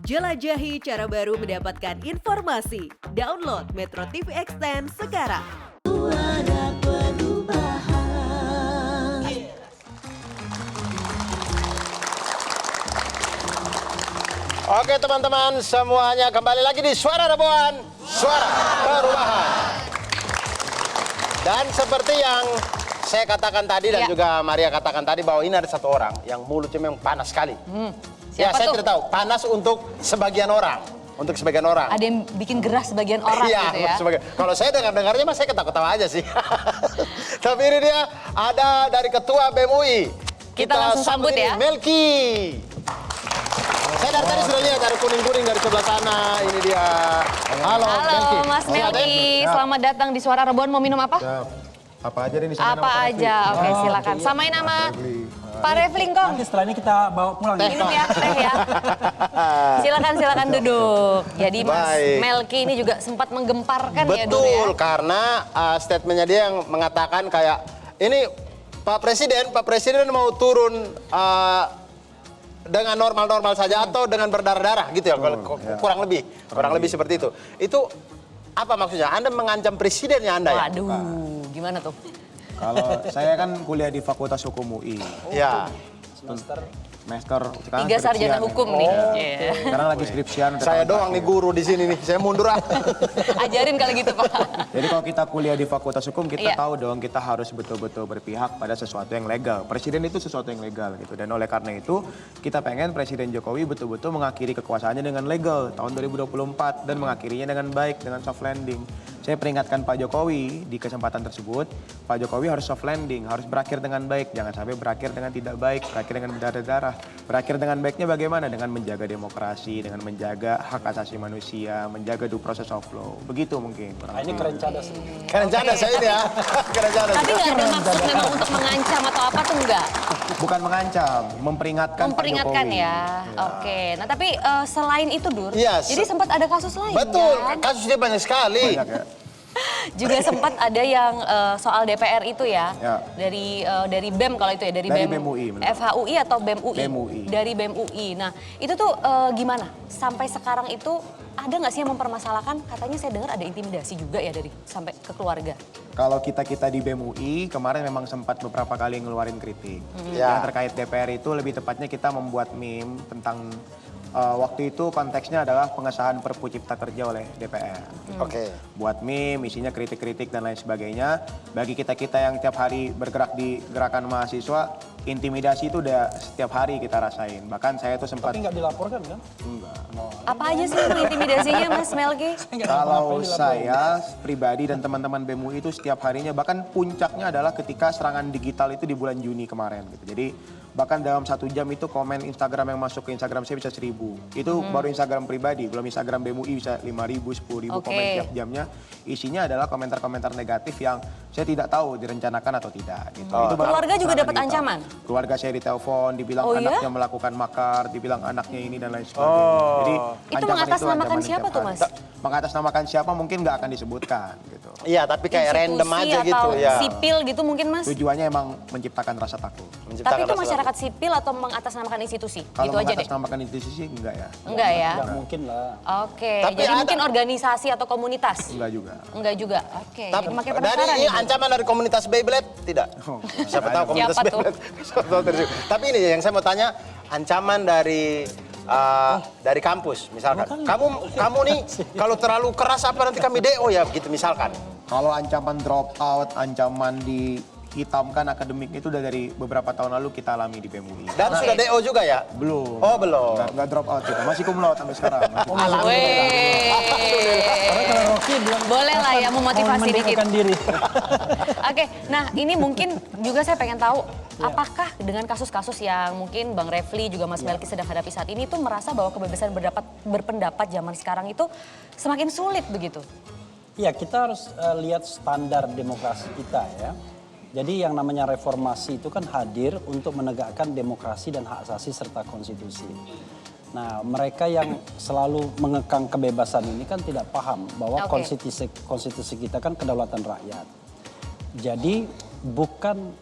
Jelajahi cara baru mendapatkan informasi. Download Metro TV Extend sekarang. Suara perubahan. Oke teman-teman semuanya, kembali lagi di Suara Rebuan, Suara Perubahan. Dan seperti yang saya katakan tadi dan juga Maria katakan tadi, bahwa ini ada satu orang yang mulutnya memang panas sekali. Ya, saya tidak tahu, panas untuk sebagian orang. Untuk sebagian orang. Ada yang bikin gerah sebagian orang gitu ya. Kalau saya dengar-dengarnya mah saya ketawa-ketawa aja sih. Tapi ini dia ada dari Ketua BEM UI. Kita langsung sambut ya. Melki. Saya dari tadi sudah lihat ada kuning-kuning dari sebelah sana. Ini dia. Halo Melki. Mas Melki, selamat datang di Suara Rebuan. Mau minum apa? Apa aja deh ini? Apa aja, oke silakan. Samain nama Pak Refling kong. Nanti setelah ini kita bawa pulang. Minum ya, teh ya. Silakan duduk. Jadi Mas Melki ini juga sempat menggemparkan ya dulu ya. Betul, karena statementnya dia yang mengatakan kayak ini Pak Presiden mau turun dengan normal-normal saja atau dengan berdarah-darah gitu ya, kurang lebih seperti itu. Itu apa maksudnya? Anda mengancam presidennya Anda ya? Waduh, gimana tuh? Kalau saya kan kuliah di Fakultas Hukum UI. Ya. Semester 3 sarjana hukum nih. Sekarang lagi skripsian. Saya doang nih guru di sini nih. Saya mundur ah. Ajarin kali gitu Pak. Jadi kalau kita kuliah di Fakultas Hukum, kita tahu dong kita harus betul-betul berpihak pada sesuatu yang legal. Presiden itu sesuatu yang legal gitu. Dan oleh karena itu kita pengen Presiden Jokowi betul-betul mengakhiri kekuasaannya dengan legal tahun 2024 dan mengakhirinya dengan baik, dengan soft landing. Saya peringatkan Pak Jokowi di kesempatan tersebut, Pak Jokowi harus soft landing, harus berakhir dengan baik, jangan sampai berakhir dengan tidak baik, berakhir dengan berdarah-darah. Berakhir dengan baiknya bagaimana? Dengan menjaga demokrasi, dengan menjaga hak asasi manusia, menjaga due process of law. Begitu mungkin. Ini keren cadas. Keren cadas saya ini ya. Keren cadas. Tapi nggak ada maksud memang untuk mengancam atau apa tuh enggak? Bukan mengancam, memperingatkan Pak Jokowi. Ya. Oke. Nah tapi selain itu Dur, Yes. jadi sempat ada kasus lain Betul, kan? kasusnya banyak sekali. Banyak ya. Juga sempat ada yang soal DPR itu ya, dari BEM kalau itu ya, dari BEM UI, FHUI atau BEM UI? BEM UI. Dari BEM UI. Nah itu tuh gimana? Sampai sekarang itu ada nggak sih yang mempermasalahkan? Katanya saya dengar ada intimidasi juga ya dari sampai ke keluarga. Kalau kita di BEM UI kemarin memang sempat beberapa kali ngeluarin kritik. Yang terkait DPR itu lebih tepatnya kita membuat meme tentang waktu itu konteksnya adalah pengesahan Perpu Cipta Kerja oleh DPR. Oke. Buat meme, isinya kritik-kritik dan lain sebagainya. Bagi kita-kita yang tiap hari bergerak di gerakan mahasiswa, intimidasi itu udah setiap hari kita rasain. Bahkan saya tuh sempat... Tapi nggak dilaporkan kan? Enggak. Apa aja sih intimidasinya Mas Melki? Kalau saya pribadi dan teman-teman BEM UI itu setiap harinya, bahkan puncaknya adalah ketika serangan digital itu di bulan Juni kemarin gitu. Jadi bahkan dalam 1 jam itu komen Instagram yang masuk ke Instagram saya bisa 1000. Itu baru Instagram pribadi, belum Instagram BEM UI bisa 5000, 10.000 komen tiap jamnya. Isinya adalah komentar-komentar negatif yang saya tidak tahu direncanakan atau tidak. Gitu. Itu Keluarga juga dapat ancaman? Keluarga saya ditelepon, dibilang anaknya melakukan makar, dibilang anaknya ini dan lain sebagainya. Jadi itu mengatasnamakan siapa tuh Mas? Mengatasnamakan siapa mungkin nggak akan disebutkan gitu. Iya, tapi kayak random aja gitu ya. Sipil gitu mungkin Mas? Tujuannya emang menciptakan rasa takut. Tapi itu masyarakat sipil atau mengatasnamakan institusi? Kalau gitu aja deh. mengatasnamakan institusi enggak ya. Enggak ya? Nggak mungkin lah. Oke, Tapi jadi mungkin organisasi atau komunitas? Enggak juga. Enggak juga, oke. Tapi Jadi makin dari penasaran ini nih. ancaman dari komunitas Beyblade tidak? Siapa tahu komunitas Siapa tuh? Beyblade. Tapi ini yang saya mau tanya, ancaman dari kampus misalkan. Kamu nih kalau terlalu keras apa nanti kami DO ya begitu misalkan. Kalau ancaman drop out, ancaman dihitamkan akademik itu udah dari beberapa tahun lalu kita alami di BEM UI. Dan sudah DO juga ya? Belum. Oh belum. Nggak drop out kita, masih cum laude sampai sekarang. Karena kalau Rocky bilang Boleh lah ya memotivasi dikit. mendewakan diri. Oke, nah ini mungkin juga saya pengen tahu, apakah dengan kasus-kasus yang mungkin Bang Refli juga Mas Melki sedang hadapi saat ini tuh merasa bahwa kebebasan berpendapat zaman sekarang itu semakin sulit begitu? Ya kita harus lihat standar demokrasi kita ya. Jadi yang namanya reformasi itu kan hadir untuk menegakkan demokrasi dan hak asasi serta konstitusi. Nah mereka yang selalu mengekang kebebasan ini kan tidak paham bahwa konstitusi kita kan kedaulatan rakyat. Jadi bukan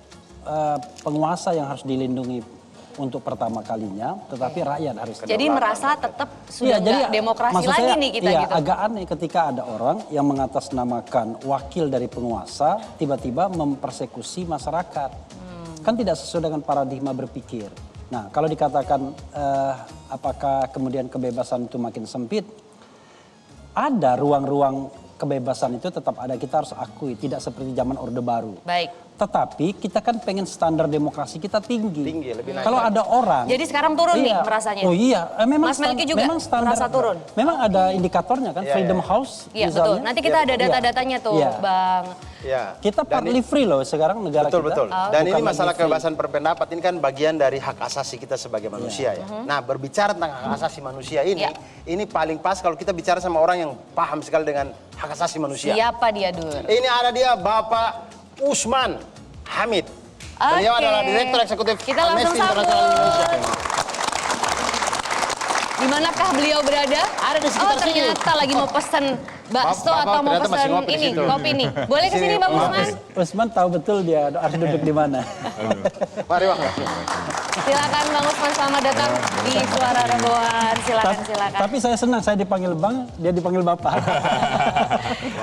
penguasa yang harus dilindungi untuk pertama kalinya, tetapi rakyat harus Jadi merasa tetap sudah nggak demokrasi maksud lagi saya, nih kita iya, gitu. agak aneh ketika ada orang yang mengatasnamakan wakil dari penguasa tiba-tiba mempersekusi masyarakat. Kan tidak sesuai dengan paradigma berpikir. Nah, kalau dikatakan apakah kemudian kebebasan itu makin sempit, ada ruang-ruang kebebasan itu tetap ada, kita harus akui, tidak seperti zaman Orde Baru. Baik. Tetapi kita kan pengen standar demokrasi kita tinggi. Tinggi, lebih naik. Kalau ada orang. Jadi sekarang turun nih Iya. merasanya. Oh iya, memang Mas Melki juga memang standar merasa turun? Memang ada indikatornya kan, Iya, Freedom iya. House Iya misalnya. betul. Nanti kita ada data-datanya tuh, Iya. Bang. Ya. Kita Dan partly free loh sekarang negara Betul, kita. betul. Dan ini Bukan masalah lagi free. kebebasan berpendapat ini kan bagian dari hak asasi kita sebagai manusia ya. Nah, berbicara tentang hak asasi manusia ini paling pas kalau kita bicara sama orang yang paham sekali dengan hak asasi manusia. Siapa dia, Dur? Ini ada dia Bapak Usman Hamid. Beliau Oke. adalah Direktur Eksekutif Kita langsung Amnesty International sambut. Indonesia. Di manakah beliau berada? Ada di sekitar sini. Ternyata lagi mau pesen bakso Bapak atau mau ternyata masih pesen ngopi di ini, situ. kopi nih. Boleh ke sini Bang Usman? Usman tahu betul dia harus duduk di mana. Mari Bang. Silakan Bang Usman, selamat datang di Suara Robohan. Silakan, silakan. Tapi saya senang, saya dipanggil Bang, dia dipanggil Bapak.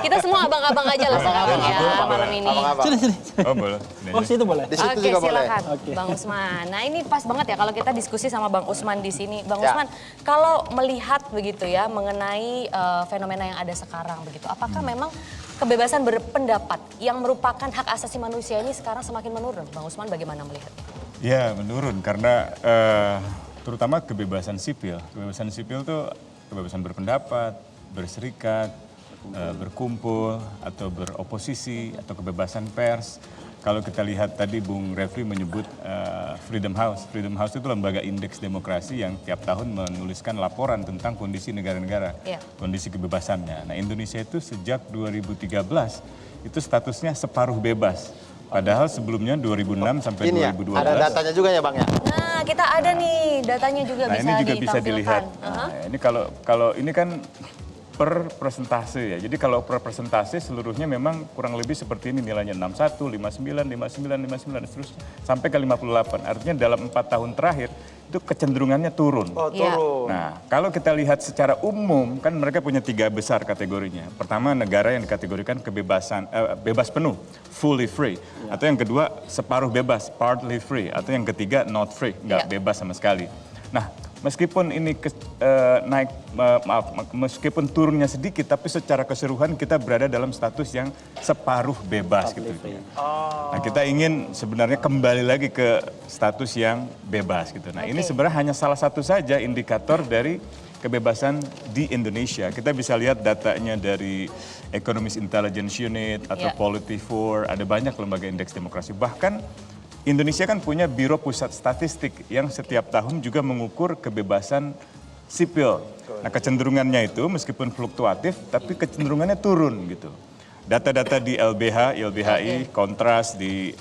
Kita semua abang-abang aja lah sekarang ya malam ini. Abang-abang. Sini, sini. Oh boleh. Oh, situ boleh. Di situ Oke, juga boleh. silakan Oke. Bang Usman. Nah, ini pas banget ya kalau kita diskusi sama Bang Usman di sini. Bang Ya. Usman, kalau melihat begitu ya mengenai fenomena yang ada sekarang begitu, apakah memang kebebasan berpendapat yang merupakan hak asasi manusia ini sekarang semakin menurun? Bang Usman bagaimana melihat? Ya menurun karena terutama kebebasan sipil. Kebebasan sipil itu kebebasan berpendapat, berserikat, berkumpul atau beroposisi atau kebebasan pers. Kalau kita lihat tadi Bung Refli menyebut Freedom House. Freedom House itu lembaga indeks demokrasi yang tiap tahun menuliskan laporan tentang kondisi negara-negara, Iya. kondisi kebebasannya. Nah Indonesia itu sejak 2013 itu statusnya separuh bebas. Padahal sebelumnya 2006 sampai Ini ya, 2012. ada datanya juga ya Bang ya? Nah, kita ada nih datanya juga Nah bisa ini juga bisa ditampilkan. dilihat. Nah, ini kalau ini kan per persentase ya. Jadi kalau per persentase seluruhnya memang kurang lebih seperti ini nilainya 61, 59, 59, 59 seterusnya sampai ke 58. Artinya dalam 4 tahun terakhir itu kecenderungannya turun. Oh, Iya. turun. Nah, kalau kita lihat secara umum, kan mereka punya 3 besar kategorinya. Pertama, negara yang dikategorikan kebebasan, bebas penuh, fully free. Atau yang kedua, separuh bebas, partly free. Atau yang ketiga, not free, nggak Iya. bebas sama sekali. Nah, meskipun ini meskipun turunnya sedikit, tapi secara keseluruhan kita berada dalam status yang separuh bebas gitu. Nah, kita ingin sebenarnya kembali lagi ke status yang bebas gitu. Nah, ini sebenarnya hanya salah satu saja indikator dari kebebasan di Indonesia. Kita bisa lihat datanya dari Economist Intelligence Unit atau Ya. Polity4, ada banyak lembaga indeks demokrasi. Bahkan Indonesia kan punya Biro Pusat Statistik yang setiap tahun juga mengukur kebebasan sipil. Nah, kecenderungannya itu meskipun fluktuatif, tapi kecenderungannya turun gitu. Data-data di LBH, YLBHI, Kontras, di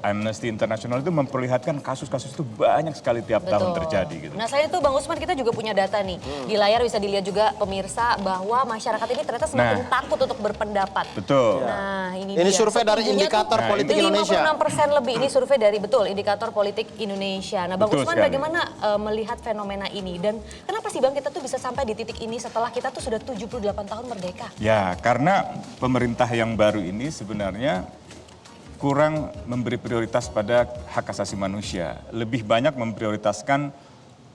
Amnesty International itu memperlihatkan kasus-kasus itu banyak sekali tiap tahun terjadi gitu. Nah, selain itu Bang Usman kita juga punya data nih. Di layar bisa dilihat juga pemirsa bahwa masyarakat ini ternyata semakin takut untuk berpendapat. Betul. Nah, ini Ini dia. survei dari Setujunya Indikator tuh Politik Indonesia. 56% lebih. Ini survei dari Indikator Politik Indonesia. Nah, Bang Betul Usman sekali. bagaimana melihat fenomena ini dan kenapa sih Bang kita tuh bisa sampai di titik ini setelah kita tuh sudah 78 tahun merdeka? Ya, karena pemerintah yang baru ini sebenarnya kurang memberi prioritas pada hak asasi manusia. Lebih banyak memprioritaskan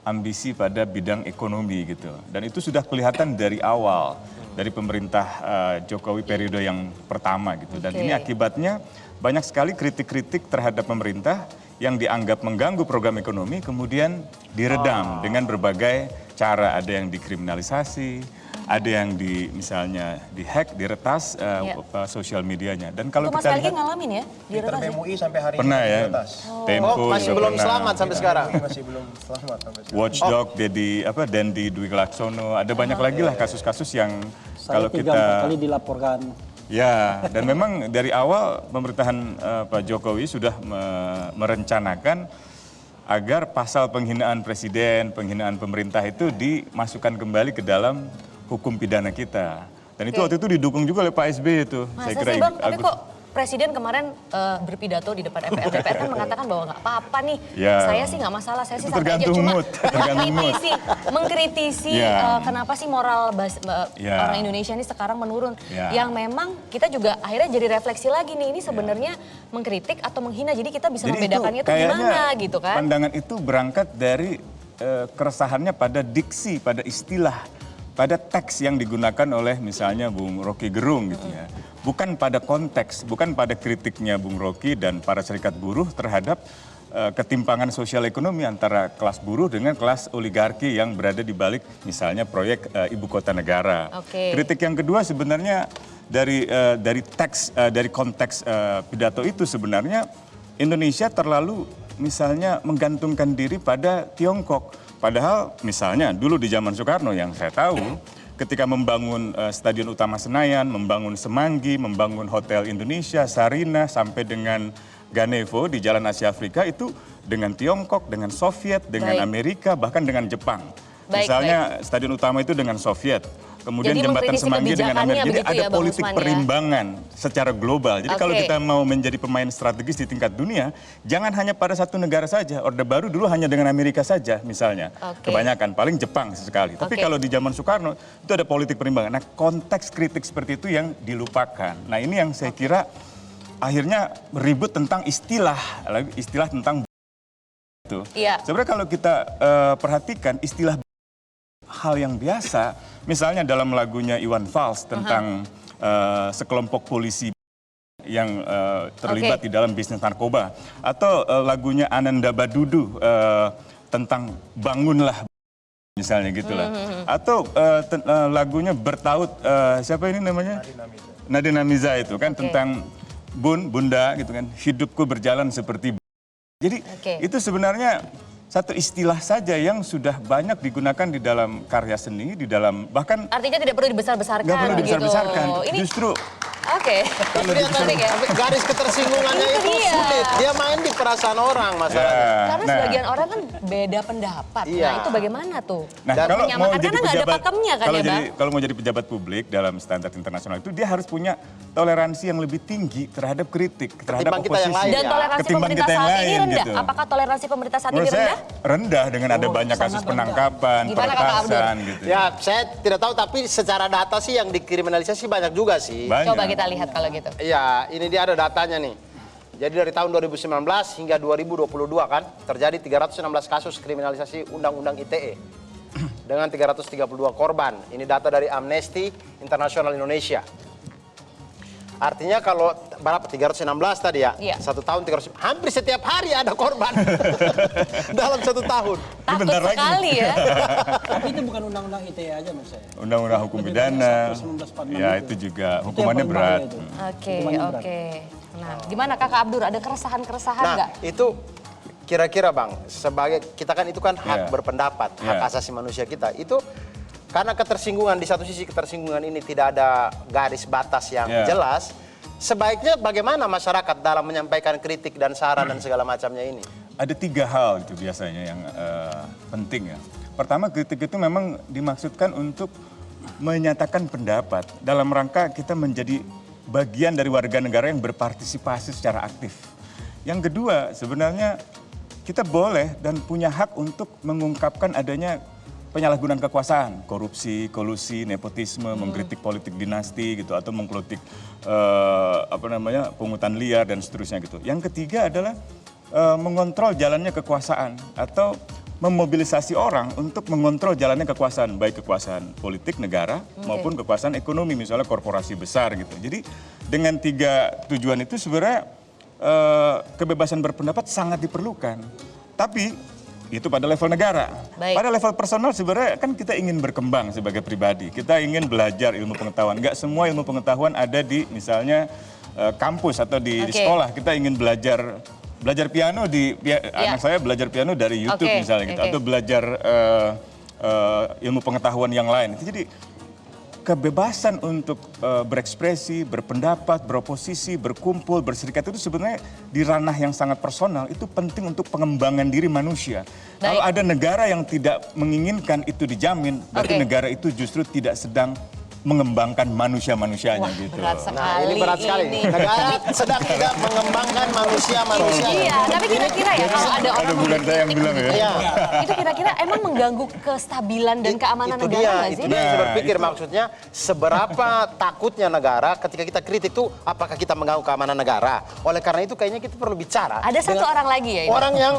ambisi pada bidang ekonomi gitu. Dan itu sudah kelihatan dari awal, dari pemerintah Jokowi periode yang pertama gitu. Dan Oke. ini akibatnya banyak sekali kritik-kritik terhadap pemerintah yang dianggap mengganggu program ekonomi kemudian diredam dengan berbagai cara. Ada yang dikriminalisasi, ada yang misalnya dihack, diretas sosial medianya. Dan kalau Itu Mas kita Melki lihat ngalamin ya? Twitter BMUI sampai hari pernah ini ya, diretas. Tempo Oh, masih juga belum pernah. selamat sampai sekarang. Masih belum selamat sampai sekarang. Watchdog, Dendi Dwi Laksono, ada banyak lagi lah kasus-kasus yang Saya kalau 3-4 kita kali dilaporkan. ya, dan memang dari awal pemerintahan Pak Jokowi sudah merencanakan agar pasal penghinaan presiden, penghinaan pemerintah itu dimasukkan kembali ke dalam hukum pidana kita. Dan itu waktu itu didukung juga oleh Pak SBY itu. Masa sih Bang? Tapi kok Presiden kemarin berpidato di depan MPR. DPR kan mengatakan bahwa nggak apa-apa nih, Ya. saya sih nggak masalah, saya sih Itu santai aja. tergantung Cuma mood, tergantung mood. mengkritisi Ya. kenapa sih moral Ya. orang Indonesia ini sekarang menurun. Ya. Yang memang kita juga akhirnya jadi refleksi lagi nih, ini sebenarnya mengkritik atau menghina. Jadi kita bisa membedakannya itu kayaknya gimana gitu kan. pandangan itu berangkat dari keresahannya pada diksi, pada istilah, pada teks yang digunakan oleh misalnya Bung Rocky Gerung gitu ya. Bukan pada konteks, bukan pada kritiknya Bung Rocky dan para serikat buruh terhadap ketimpangan sosial ekonomi antara kelas buruh dengan kelas oligarki yang berada di balik misalnya proyek ibu kota negara. Oke. Kritik yang kedua sebenarnya dari teks, dari konteks pidato itu sebenarnya Indonesia terlalu misalnya menggantungkan diri pada Tiongkok. Padahal misalnya dulu di zaman Soekarno yang saya tahu ketika membangun Stadion Utama Senayan, membangun Semanggi, membangun Hotel Indonesia, Sarina sampai dengan Ganevo di Jalan Asia Afrika itu dengan Tiongkok, dengan Soviet, dengan Baik. Amerika, bahkan dengan Jepang. Baik, Misalnya Stadion Utama itu dengan Soviet. Kemudian Jadi jembatan mengkritisi Semanggi dengan kebijakannya Amerika. Jadi begitu ada ya, Bang politik Usman, ya? perimbangan secara global. Jadi kalau Oke. kita mau menjadi pemain strategis di tingkat dunia, jangan hanya pada satu negara saja. Orde Baru dulu hanya dengan Amerika saja misalnya. Oke. Kebanyakan, paling Jepang sesekali. Tapi Oke. kalau di zaman Soekarno itu ada politik perimbangan. Nah konteks kritik seperti itu yang dilupakan. Nah ini yang saya kira akhirnya ribut tentang istilah tentang itu. Iya. Sebenarnya kalau kita perhatikan istilah hal yang biasa, misalnya dalam lagunya Iwan Fals tentang sekelompok polisi yang terlibat Oke. di dalam bisnis narkoba, atau lagunya Ananda Badudu tentang bangunlah misalnya gitulah, atau lagunya bertaut siapa ini namanya Nadine Amiza itu kan Oke. tentang Bunda gitu kan, hidupku berjalan seperti jadi Oke. itu sebenarnya satu istilah saja yang sudah banyak digunakan di dalam karya seni, di dalam bahkan Artinya tidak perlu dibesar-besarkan nggak perlu begitu. dibesar-besarkan. Ini Justru oke. Tapi dia Menarik ya. garis ketersinggungannya Itu itu dia. sulit. Dia main di perasaan orang masalahnya. Karena sebagian orang kan beda pendapat. Iya. Nah itu bagaimana tuh? Nah, Dan kalau mau menyamakan, jadi karena nggak ada pejabat, pakemnya kan kalau ya, jadi Bang? kalau mau jadi pejabat publik dalam standar internasional itu dia harus punya toleransi yang lebih tinggi terhadap kritik, terhadap Ketimbang kita yang oposisi. lain. Dan ya. toleransi Ketimbang pemerintah kita yang saat ini lain, rendah. gitu. Apakah toleransi pemerintah saat ini Menurut saya rendah? rendah dengan ada banyak sangat kasus rendah. penangkapan, Gimana, Kakak Abdur? peretasan gitu. Ya, saya tidak tahu tapi secara data sih yang dikriminalisasi banyak juga sih. Banyak. Coba kita lihat kalau gitu. Iya, ini dia ada datanya nih. Jadi dari tahun 2019 hingga 2022 kan terjadi 316 kasus kriminalisasi Undang-Undang ITE dengan 332 korban. Ini data dari Amnesty International Indonesia. Artinya kalau berapa 316 tadi ya? Iya. Satu tahun 300, hampir setiap hari ada korban dalam satu tahun. Takut bentar lagi. sekali ya. Tapi itu bukan undang-undang ITE aja menurut saya. Undang-undang hukum Lebih pidana, banyak 1946 ya itu. itu juga Itu yang hukumannya paling berat. bahaya itu. Oke, Hukumannya berat. oke. Nah, gimana Kakak Abdur? Ada keresahan-keresahan Nah, nggak? itu kira-kira Bang, sebagai kita kan itu kan hak Iya. berpendapat, hak Iya. asasi manusia kita. Itu karena ketersinggungan di satu sisi ketersinggungan ini tidak ada garis batas yang Iya. jelas. Sebaiknya bagaimana masyarakat dalam menyampaikan kritik dan saran dan segala macamnya ini? Ada 3 hal itu biasanya yang penting ya. Pertama, kritik itu memang dimaksudkan untuk menyatakan pendapat dalam rangka kita menjadi bagian dari warga negara yang berpartisipasi secara aktif. Yang kedua, sebenarnya kita boleh dan punya hak untuk mengungkapkan adanya penyalahgunaan kekuasaan, korupsi, kolusi, nepotisme, mengkritik politik dinasti gitu atau mengkritik pungutan liar dan seterusnya gitu. Yang ketiga adalah mengontrol jalannya kekuasaan atau memobilisasi orang untuk mengontrol jalannya kekuasaan, baik kekuasaan politik negara maupun kekuasaan ekonomi, misalnya korporasi besar gitu. Jadi dengan 3 tujuan itu sebenarnya kebebasan berpendapat sangat diperlukan. Tapi itu pada level negara. Baik. Pada level personal sebenarnya kan kita ingin berkembang sebagai pribadi. Kita ingin belajar ilmu pengetahuan. Nggak semua ilmu pengetahuan ada di misalnya kampus atau di Oke. sekolah. Kita ingin belajar piano anak saya belajar piano dari YouTube Oke, misalnya gitu, oke. atau belajar ilmu pengetahuan yang lain. Jadi kebebasan untuk berekspresi, berpendapat, beroposisi, berkumpul, berserikat itu sebenarnya di ranah yang sangat personal itu penting untuk pengembangan diri manusia. Baik. Kalau ada negara yang tidak menginginkan itu dijamin, berarti Oke. negara itu justru tidak sedang mengembangkan manusia-manusianya gitu. Berat sekali. Nah, ini berat sekali. Negara sedang tidak mengembangkan manusia-manusia. Iya, tapi kira-kira ya kalau ada orang Ada bulan saya yang bilang ya. Iya. itu kira-kira emang mengganggu kestabilan dan keamanan itu negara dia, nggak itu sih? dia yang saya Nah, berpikir itu. maksudnya seberapa takutnya negara ketika kita kritik itu apakah kita mengganggu keamanan negara. Oleh karena itu kayaknya kita perlu bicara. Ada satu dengan orang lagi ya ini. orang yang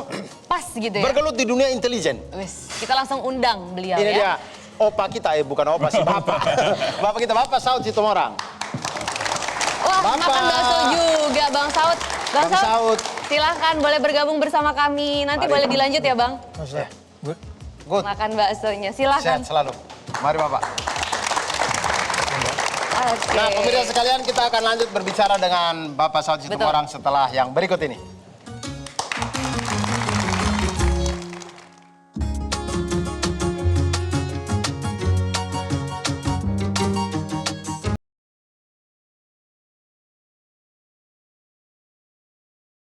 Pas gitu ya. bergelut di dunia intelijen. Wis, kita langsung undang beliau Ini ya. dia, opa kita bukan opa si bapak. Bapak kita, Bapak Saud Situmorang. Wah, Bapak. makan bakso juga Bang Saud. Bang Bang Saud, Saud. silahkan boleh bergabung bersama kami. Nanti boleh dilanjut ya Bang. Good. Makan baksonya, Sehat silahkan. selalu. Mari Bapak. Oke. Nah, pemirsa sekalian, kita akan lanjut berbicara dengan Bapak Saud Situmorang setelah yang berikut ini.